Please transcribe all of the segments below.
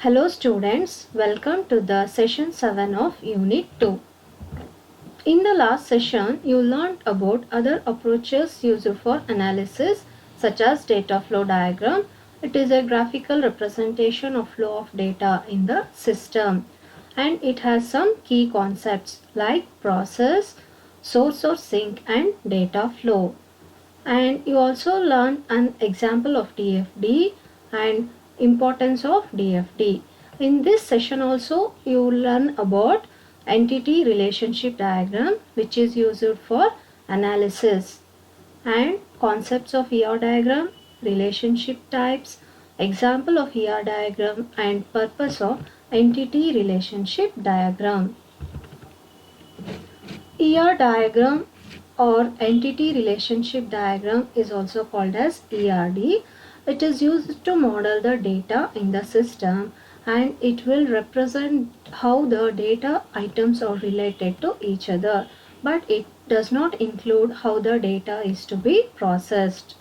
Hello students, welcome to the session 7 of Unit 2. In the last session, you learned about other approaches used for analysis such as data flow diagram. It is a graphical representation of flow of data in the system and it has some key concepts like process, source or sink and data flow. And you also learn an example of DFD and importance of DFD. In this session also you learn about entity relationship diagram which is used for analysis and concepts of ER diagram, relationship types, example of ER diagram and purpose of entity relationship diagram. ER diagram or entity relationship diagram is also called as ERD. It is used to model the data in the system and it will represent how the data items are related to each other, but it does not include how the data is to be processed.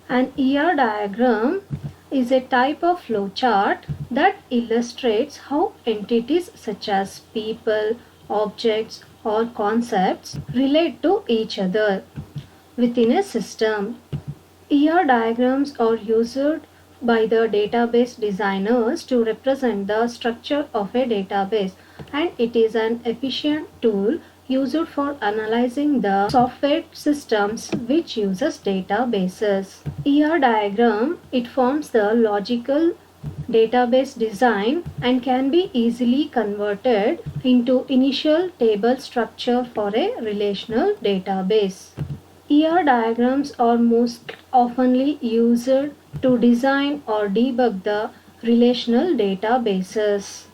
An ER diagram is a type of flowchart that illustrates how entities such as people, objects, or concepts relate to each other within a system. ER diagrams are used by the database designers to represent the structure of a database, and it is an efficient tool used for analyzing the software systems which uses databases. ER diagram, it forms the logical database design and can be easily converted into initial table structure for a relational database. ER diagrams are most oftenly used to design or debug the relational databases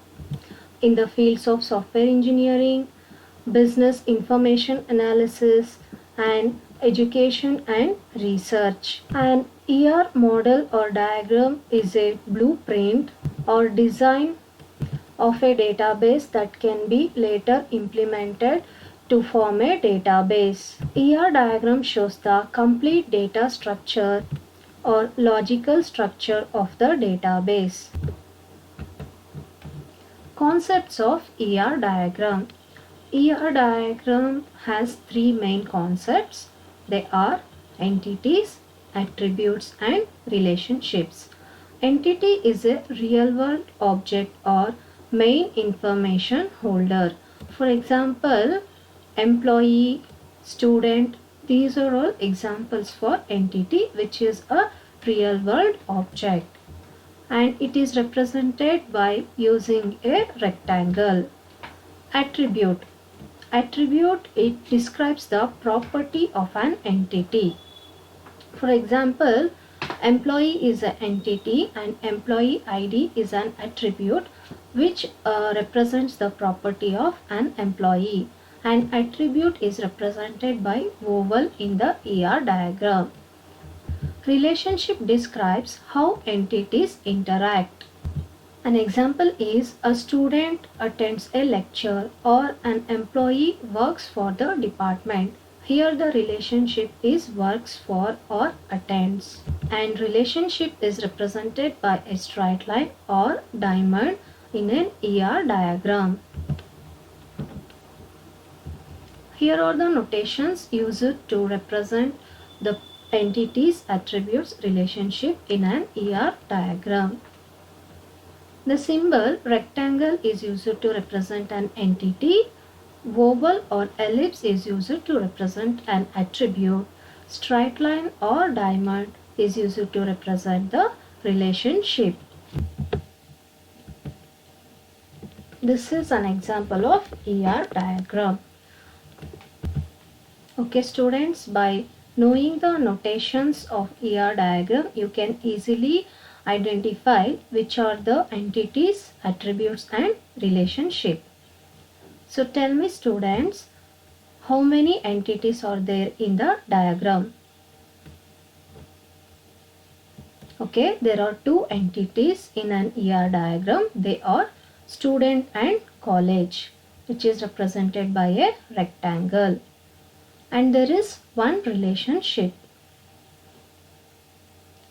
in the fields of software engineering, business information analysis, and education and research. An ER model or diagram is a blueprint or design of a database that can be later implemented to form a database. ER diagram shows the complete data structure or logical structure of the database. Concepts of ER diagram. ER diagram has three main concepts. They are entities, attributes and relationships. Entity is a real world object or main information holder. For example, employee, student, these are all examples for entity which is a real world object, and it is represented by using a rectangle. Attribute. Attribute, it describes the property of an entity. For example, employee is an entity and employee ID is an attribute which represents the property of an employee. An attribute is represented by oval in the ER diagram. Relationship describes how entities interact. An example is a student attends a lecture or an employee works for the department. Here the relationship is works for or attends, and relationship is represented by a straight line or diamond in an ER diagram. Here are the notations used to represent the entities, attributes, relationship in an ER diagram. The symbol rectangle is used to represent an entity. Oval or ellipse is used to represent an attribute. Straight line or diamond is used to represent the relationship. This is an example of ER diagram. Okay students, by knowing the notations of ER diagram, you can easily identify which are the entities, attributes and relationship. So tell me students, how many entities are there in the diagram? Okay, there are two entities in an ER diagram. They are student and college, which is represented by a rectangle. And there is one relationship,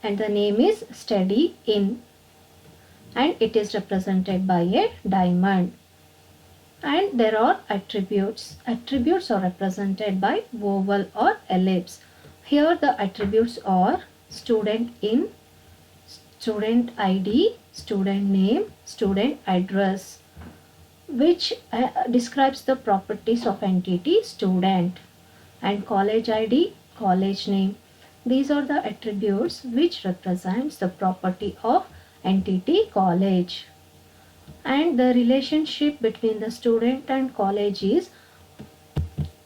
and the name is study in. and it is represented by a diamond. And there are attributes. Attributes are represented by oval or ellipse. Here the attributes are student in, student ID, student name, student address, which describes the properties of entity student, and college ID, college name. These are the attributes which represents the property of entity college. And the relationship between the student and college is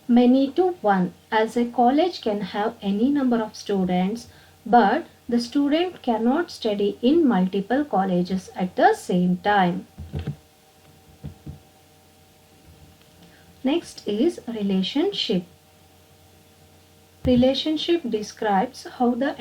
many to one, as a college can have any number of students, but the student cannot study in multiple colleges at the same time. Next is relationship. Relationship describes how the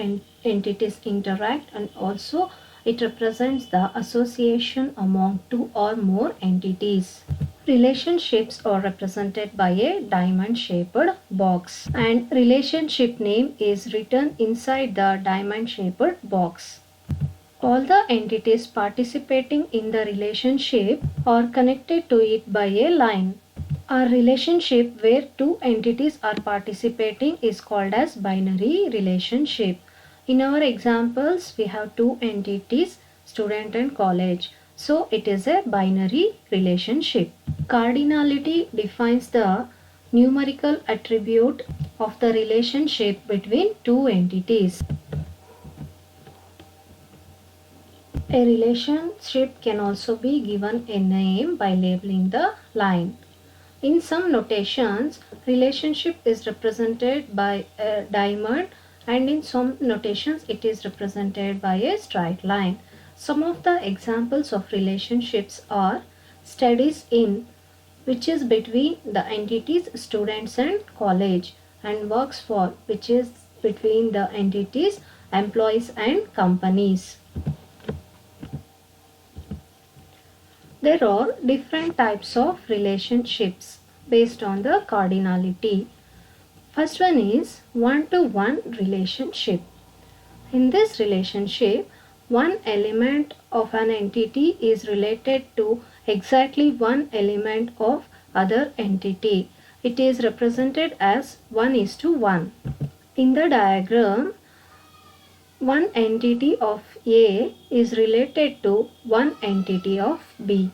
entities interact, and also it represents the association among two or more entities. Relationships are represented by a diamond shaped box, and relationship name is written inside the diamond shaped box. All the entities participating in the relationship are connected to it by a line. A relationship where two entities are participating is called as binary relationship. In our examples, we have two entities, student and college. So it is a binary relationship. Cardinality defines the numerical attribute of the relationship between two entities. A relationship can also be given a name by labeling the line. In some notations, relationship is represented by a diamond, and in some notations it is represented by a straight line. Some of the examples of relationships are studies in, which is between the entities students and college, and works for, which is between the entities employees and companies. There are different types of relationships based on the cardinality. First one is one-to-one relationship. In this relationship, one element of an entity is related to exactly one element of other entity. It is represented as 1:1. In the diagram, one entity of A is related to one entity of B.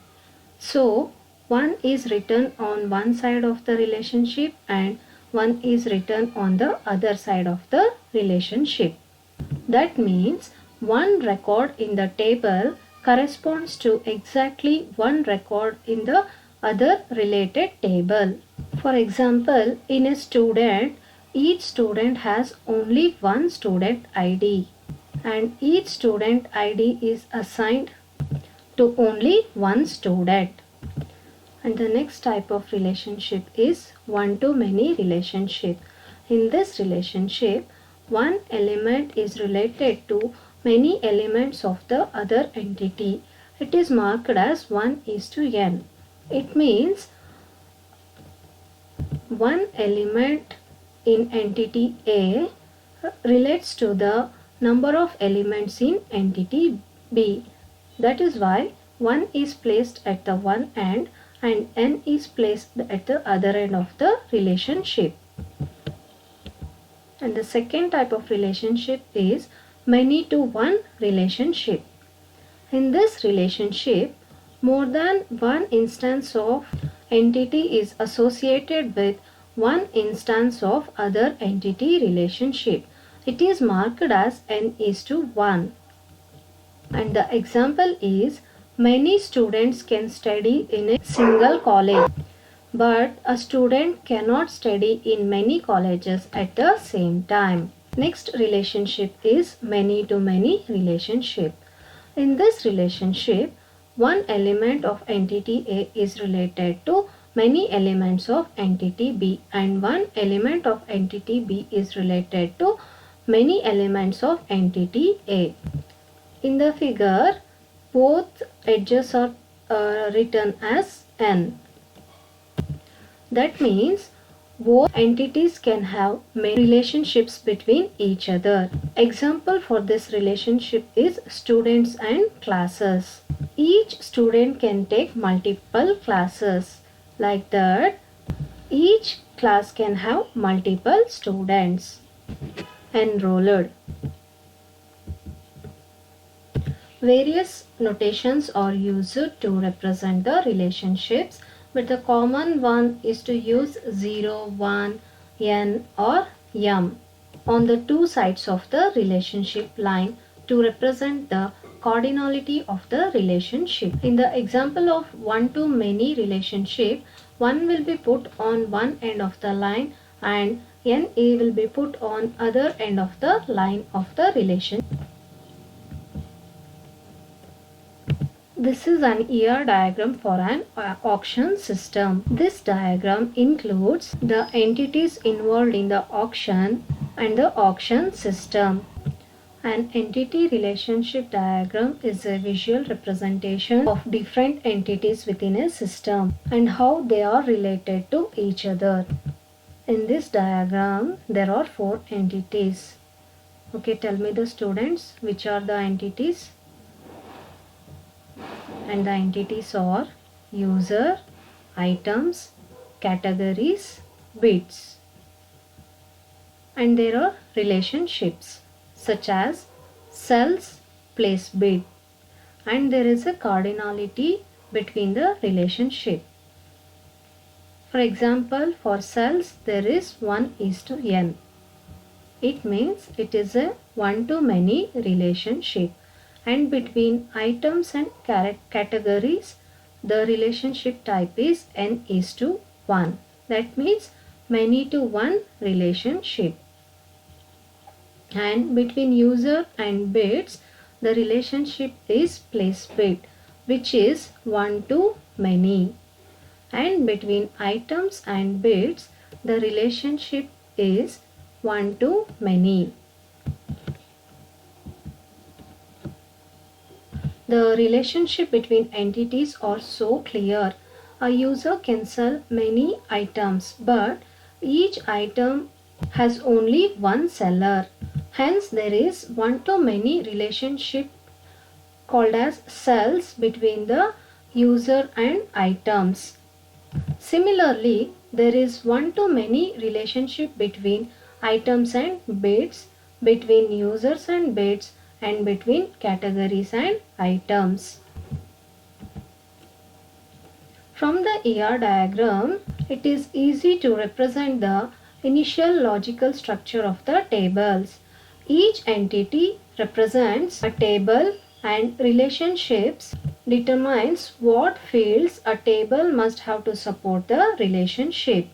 So, 1 is written on one side of the relationship and 1 is written on the other side of the relationship. That means one record in the table corresponds to exactly one record in the other related table. For example, in a student, each student has only one student ID, and each student ID is assigned to only one student. And the next type of relationship is one-to-many relationship. In this relationship, one element is related to many elements of the other entity. It is marked as 1:n. It means one element in entity A relates to the number of elements in entity B. That is why 1 is placed at the one end and n is placed at the other end of the relationship. And the second type of relationship is many to one relationship. In this relationship, more than one instance of entity is associated with one instance of other entity relationship. It is marked as n:1. And the example is many students can study in a single college, but a student cannot study in many colleges at the same time. Next relationship is many to many relationship. In this relationship, one element of entity A is related to many elements of entity B, and one element of entity B is related to many elements of entity A. In the figure, both edges are written as n. That means Both entities can have many relationships between each other. Example for this relationship is students and classes. Each student can take multiple classes. Like that, each class can have multiple students enrolled. Various notations are used to represent the relationships, but the common one is to use 0, 1, n or m on the two sides of the relationship line to represent the cardinality of the relationship. In the example of one-to-many relationship, 1 will be put on one end of the line and na will be put on other end of the line of the relation. This is an ER diagram for an auction system. This diagram includes the entities involved in the auction and the auction system. An entity relationship diagram is a visual representation of different entities within a system and how they are related to each other. In this diagram, there are 4 entities. Okay, tell me the students, which are the entities? And the entities are user, items, categories, bids. And there are relationships such as sells, place bid. And there is a cardinality between the relationship. For example, for sells there is 1:n. It means it is a one-to-many relationship. And between items and categories, the relationship type is n:1. That means many to one relationship. And between user and bids, the relationship is place bid, which is one to many. And between items and bids, the relationship is one to many. The relationship between entities are so clear. A user can sell many items, but each item has only one seller. Hence, there is one-to-many relationship called as sells between the user and items. Similarly, there is one-to-many relationship between items and bids, between users and bids, and between categories and items. From the ER diagram, it is easy to represent the initial logical structure of the tables. Each entity represents a table and relationships determines what fields a table must have to support the relationship.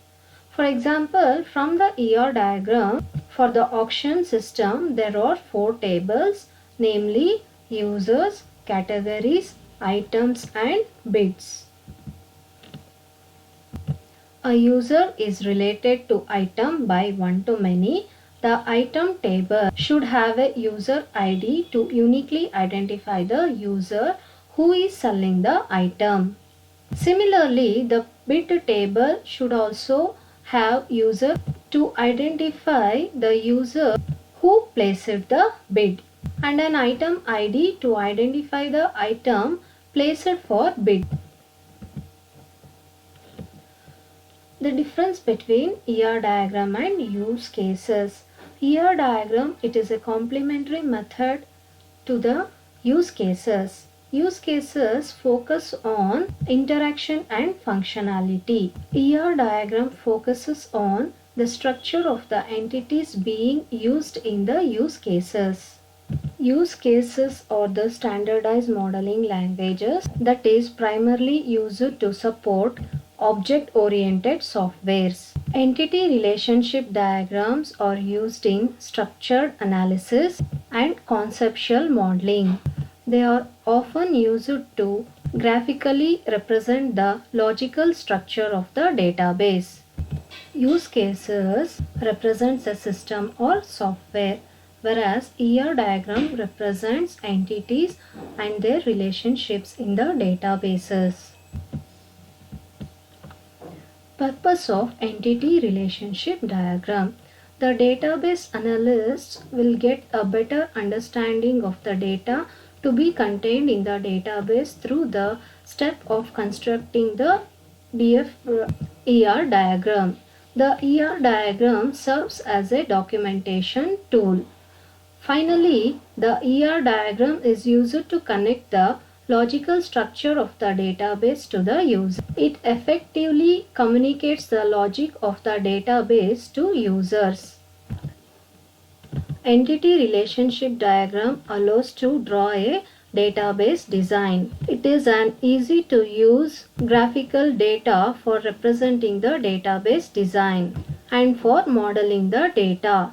For example, from the ER diagram, for the auction system, there are 4 tables, namely users, categories, items and bids. A user is related to item by one-to-many. The item table should have a user ID to uniquely identify the user who is selling the item. Similarly, the bid table should also have user to identify the user who placed the bid, and an item ID to identify the item placed for bid. The difference between ER diagram and use cases. ER diagram, it is a complementary method to the use cases. Use cases focus on interaction and functionality. ER diagram focuses on the structure of the entities being used in the use cases. Use cases are the standardized modeling languages that is primarily used to support object-oriented softwares. Entity relationship diagrams are used in structured analysis and conceptual modeling. They are often used to graphically represent the logical structure of the database. Use cases represents a system or software, whereas ER diagram represents entities and their relationships in the databases. Purpose of entity relationship diagram. The database analysts will get a better understanding of the data to be contained in the database through the step of constructing the ER diagram. The ER diagram serves as a documentation tool. Finally, the ER diagram is used to connect the logical structure of the database to the user. It effectively communicates the logic of the database to users. Entity relationship diagram allows to draw a database design. It is an easy to use graphical data for representing the database design and for modeling the data.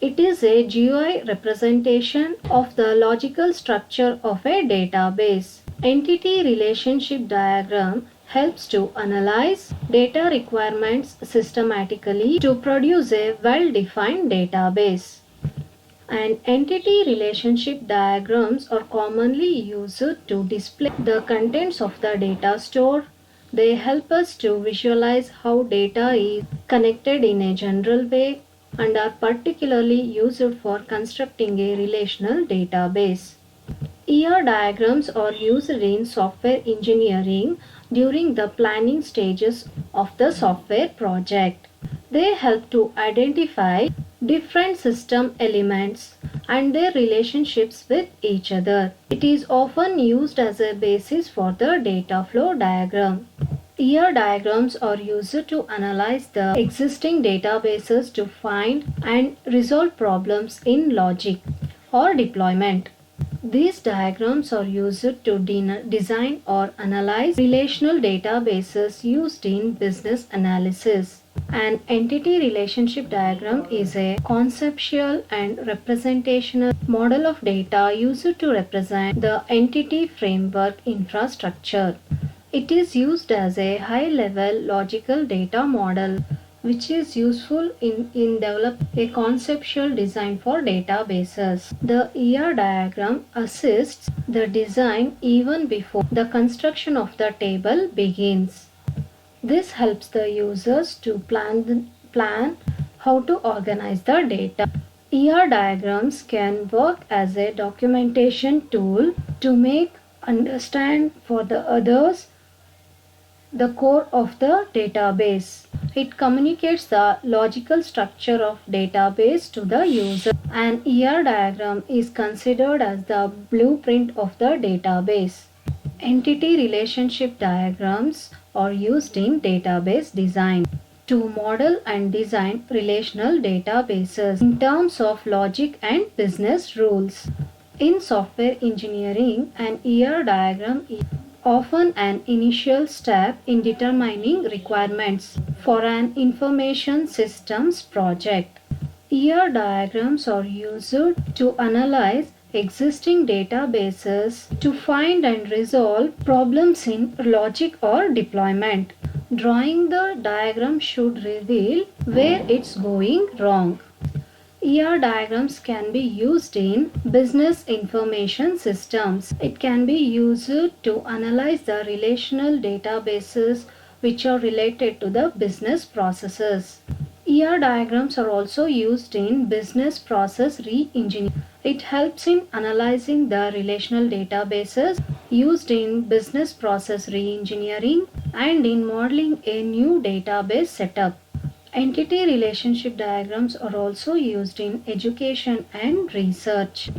It is a GUI representation of the logical structure of a database. Entity relationship diagram helps to analyze data requirements systematically to produce a well-defined database. And entity relationship diagrams are commonly used to display the contents of the data store. They help us to visualize how data is connected in a general way and are particularly used for constructing a relational database. ER diagrams are used in software engineering during the planning stages of the software project. They help to identify different system elements and their relationships with each other. It is often used as a basis for the data flow diagram. ER diagrams are used to analyze the existing databases to find and resolve problems in logic or deployment. These diagrams are used to design or analyze relational databases used in business analysis. An entity relationship diagram is a conceptual and representational model of data used to represent the entity framework infrastructure. It is used as a high-level logical data model which is useful in developing a conceptual design for databases. The ER diagram assists the design even before the construction of the table begins. This helps the users to plan how to organize the data. ER diagrams can work as a documentation tool to make understand for the others the core of the database. It communicates the logical structure of database to the user. An ER diagram is considered as the blueprint of the database. Entity relationship diagrams are used in database design to model and design relational databases in terms of logic and business rules. In software engineering, an ER diagram is often an initial step in determining requirements for an information systems project. ER diagrams are used to analyze existing databases to find and resolve problems in logic or deployment. Drawing the diagram should reveal where it's going wrong. ER diagrams can be used in business information systems. It can be used to analyze the relational databases which are related to the business processes. ER diagrams are also used in business process re-engineering. It helps in analyzing the relational databases used in business process re-engineering and in modeling a new database setup. Entity relationship diagrams are also used in education and research.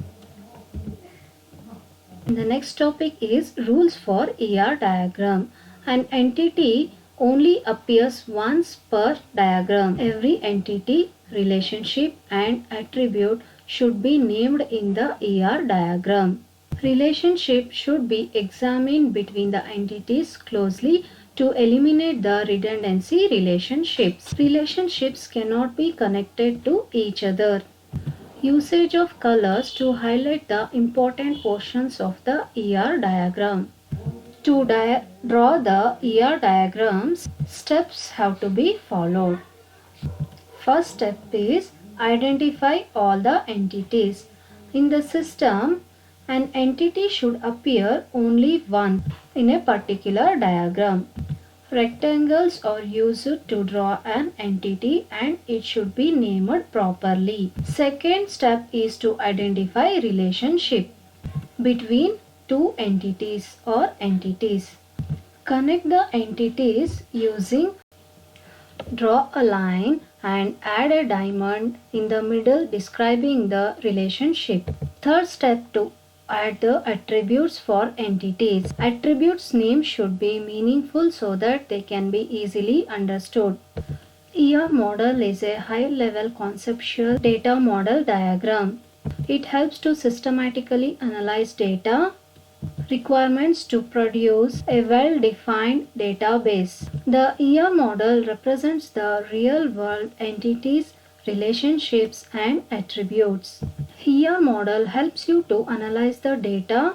The next topic is rules for ER diagram. An entity only appears once per diagram. Every entity, relationship and attribute should be named in the ER diagram. Relationship should be examined between the entities closely to eliminate the redundancy relationships. Relationships cannot be connected to each other. Usage of colors to highlight the important portions of the ER diagram. To draw the ER diagrams, steps have to be followed. First step is identify all the entities. In the system, an entity should appear only once in a particular diagram. Rectangles are used to draw an entity and it should be named properly. Second step is to identify relationship between two entities or entities. Connect the entities using draw a line and add a diamond in the middle describing the relationship. Third step to add the attributes for entities. Attributes names should be meaningful so that they can be easily understood. ER model is a high-level conceptual data model diagram. It helps to systematically analyze data requirements to produce a well-defined database. The ER model represents the real-world entities, relationships, and attributes. ER model helps you to analyze the data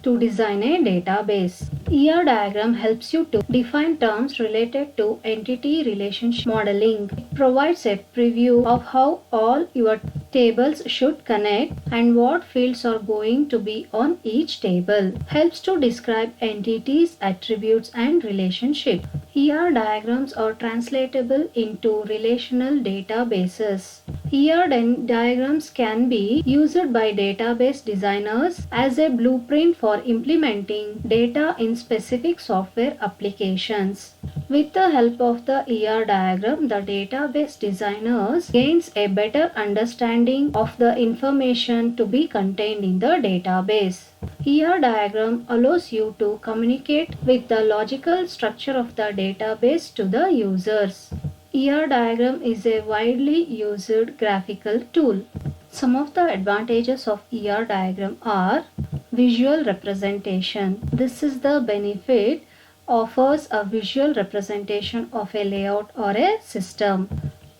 to design a database. ER diagram helps you to define terms related to entity relationship modeling. It provides a preview of how all your tables should connect and what fields are going to be on each table. Helps to describe entities, attributes, and relationships. ER diagrams are translatable into relational databases. Diagrams can be used by database designers as a blueprint for implementing data in specific software applications. With the help of the ER diagram, the database designers gains a better understanding of the information to be contained in the database. ER diagram allows you to communicate with the logical structure of the database to the users. ER diagram is a widely used graphical tool. Some of the advantages of ER diagram are visual representation. This is the benefit offers a visual representation of a layout or a system.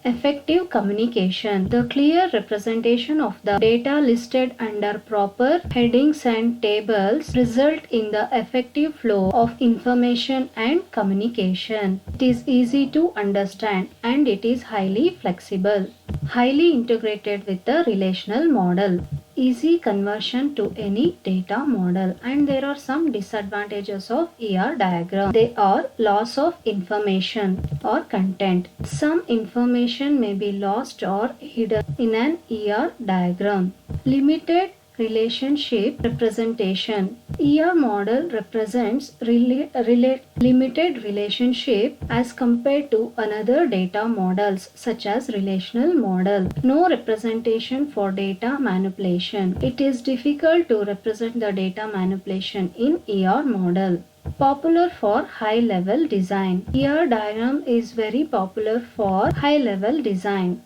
Effective communication. The clear representation of the data listed under proper headings and tables result in the effective flow of information and communication. It is easy to understand and it is highly flexible. Highly integrated with the relational model. Easy conversion to any data model, and there are some disadvantages of ER diagram. They are loss of information or content. Some information may be lost or hidden in an ER diagram. Limited relationship representation. ER model represents limited relationship as compared to another data models such as relational model. No representation for data manipulation. It is difficult to represent the data manipulation in ER model. Popular for high level design. ER diagram is very popular for high level design.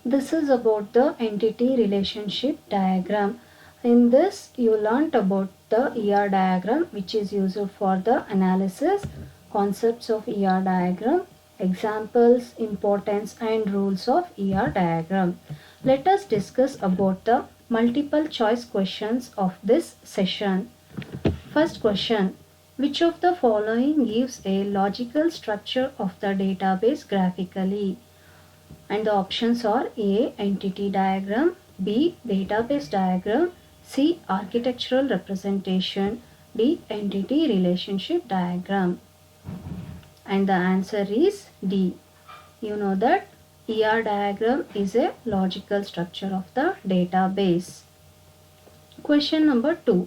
This is about the entity relationship diagram. In this, you learnt about the ER diagram, which is used for the analysis, concepts of ER diagram, examples, importance and rules of ER diagram. Let us discuss about the multiple choice questions of this session. First question. Which of the following gives a logical structure of the database graphically? And the options are A. Entity diagram, B. Database diagram, C. Architectural representation, D. Entity relationship diagram. And the answer is D. You know that ER diagram is a logical structure of the database. Question number 2.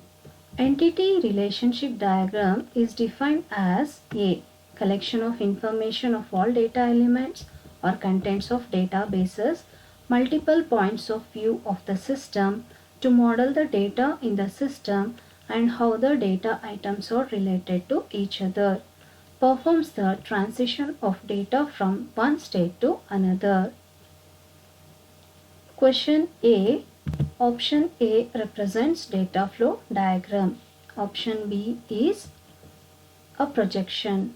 Entity relationship diagram is defined as A. Collection of information of all data elements or contents of databases, multiple points of view of the system to model the data in the system and how the data items are related to each other. Performs the transition of data from one state to another. Question A. Option A represents data flow diagram. Option B is a projection.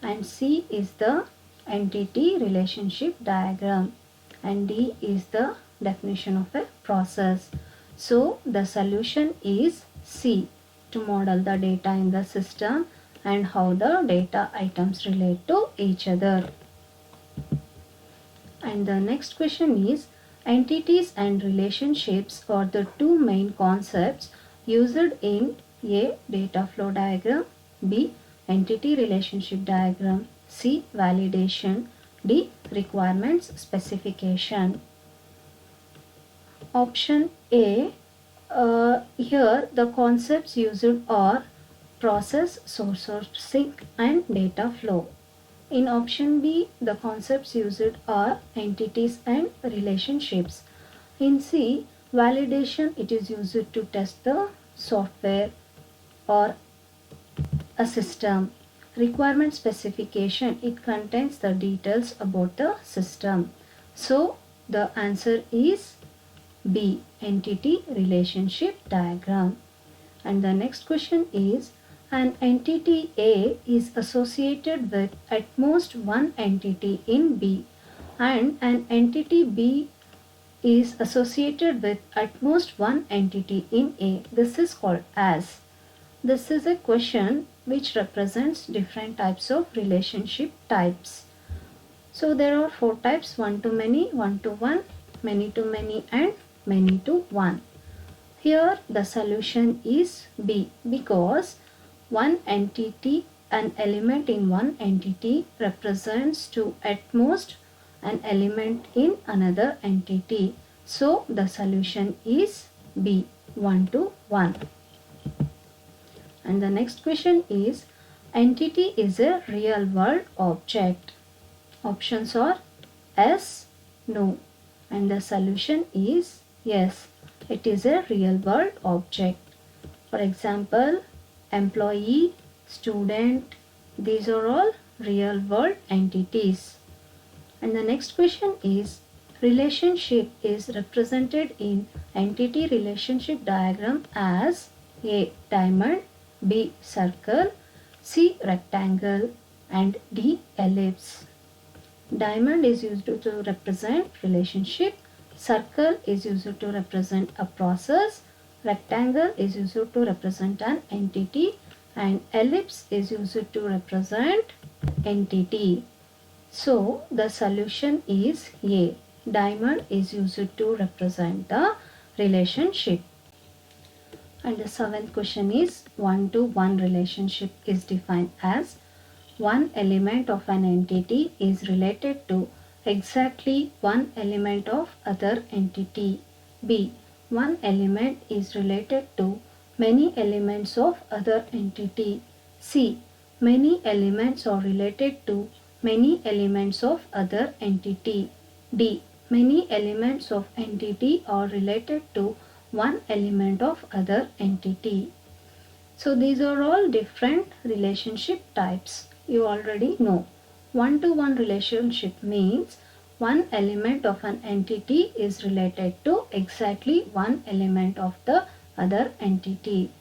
And C is the entity relationship diagram. And D is the definition of a process. So the solution is C, to model the data in the system and how the data items relate to each other. And the next question is, entities and relationships are the two main concepts used in A. Data flow diagram, B. Entity relationship diagram. C. Validation. D. Requirements specification. Option A. Here the concepts used are process, sourcing and data flow. In option B, the concepts used are entities and relationships. In C, validation, it is used to test the software or a system. Requirement specification, it contains the details about the system. So the answer is B. Entity relationship diagram. And the next question is, an entity A is associated with at most one entity in B, and an entity B is associated with at most one entity in A. This is called as. This is a question which represents different types of relationship types. So there are four types: one to many, one to one, many to many and many to one. Here the solution is B, because one entity, an element in one entity represents to at most an element in another entity. So the solution is B, 1 to 1. And the next question is, entity is a real world object. Options are S, no. And the solution is yes, it is a real world object. For example, employee, student, these are all real world entities. And the next question is, relationship is represented in entity relationship diagram as A. Diamond, B. Circle, C. Rectangle and D. Ellipse. Diamond is used to represent relationship, circle is used to represent a process, rectangle is used to represent an entity and ellipse is used to represent entity. So the solution is A. Diamond is used to represent the relationship. And the seventh question is, one to one relationship is defined as one element of an entity is related to exactly one element of other entity. B. One element is related to many elements of other entity. C. Many elements are related to many elements of other entity. D. Many elements of entity are related to one element of other entity. So these are all different relationship types. You already know. One to one relationship means one element of an entity is related to exactly one element of the other entity.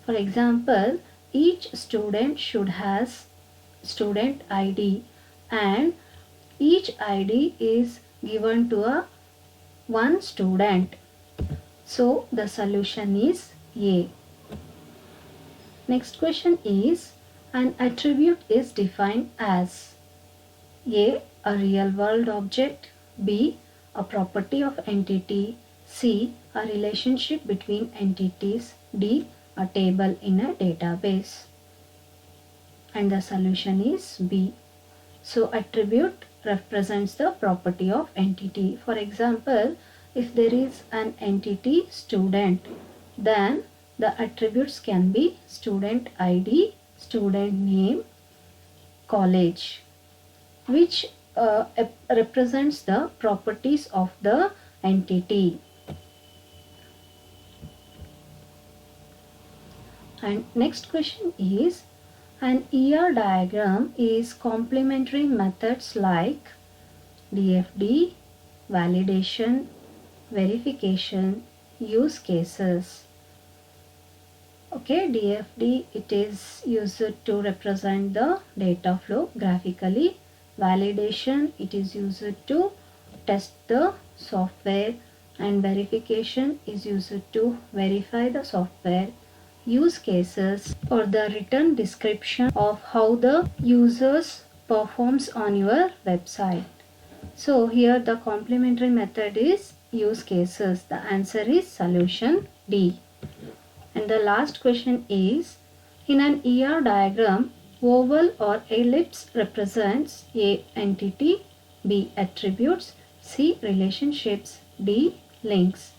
For example, each student should has student ID and each ID is given to a one student. So the solution is A. Next question is, an attribute is defined as A. A real world object, B. A property of entity, C. A relationship between entities, D. A table in a database. And the solution is B. So attribute represents the property of entity. For example, if there is an entity student, then the attributes can be student ID, student name, college, which represents the properties of the entity. And next question is, an ER diagram is complementary methods like DFD, validation, verification, use cases. Okay, DFD, it is used to represent the data flow graphically. Validation, it is used to test the software, and verification is used to verify the software. Use cases or the written description of how the users performs on your website. So here the complementary method is use cases. The answer is solution D. And the last question is, in an ER diagram, Oval or ellipse represents A. Entity, B. Attributes, C. Relationships, D. Links.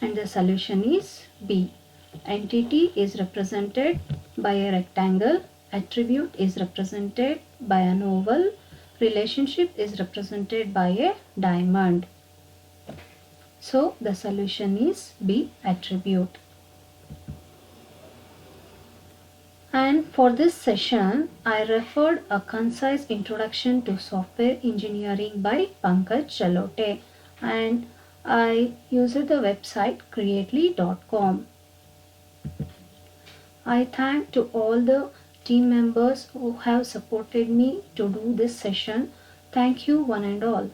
And the solution is B. Entity is represented by a rectangle, attribute is represented by an oval, relationship is represented by a diamond. So the solution is B. Attribute. And for this session, I referred a concise introduction to software engineering by Pankaj Chalote, and I used the website creately.com. I thank to all the team members who have supported me to do this session. Thank you one and all.